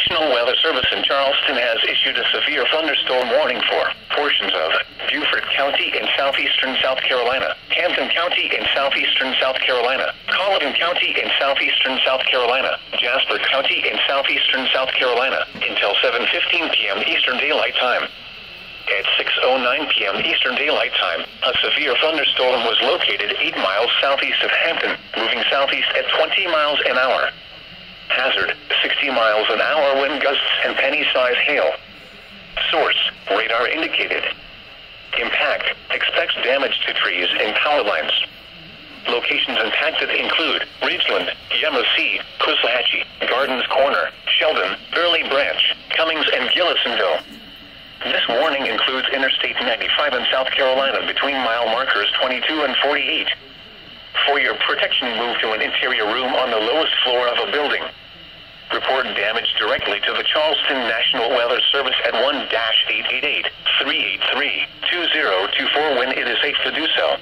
National Weather Service in Charleston has issued a severe thunderstorm warning for portions of Beaufort County in southeastern South Carolina, Hampton County in southeastern South Carolina, Colleton County in southeastern South Carolina, Jasper County in southeastern South Carolina, until 7:15 p.m. Eastern Daylight Time. At 6:09 p.m. Eastern Daylight Time, a severe thunderstorm was located 8 miles southeast of Hampton, moving southeast at 20 miles an hour. Hazard, 60 miles an hour wind gusts and penny-size hail. Source, radar indicated. Impact, expects damage to trees and power lines. Locations impacted include Ridgeland, Yamasee, Coosawhatchee, Gardens Corner, Sheldon, Burley Branch, Cummings, and Gillisonville. This warning includes Interstate 95 in South Carolina between mile markers 22 and 48. For your protection, move to an interior room on the lowest floor of a building. Report damage directly to the Charleston National Weather Service at 1-888-383-2024 when it is safe to do so.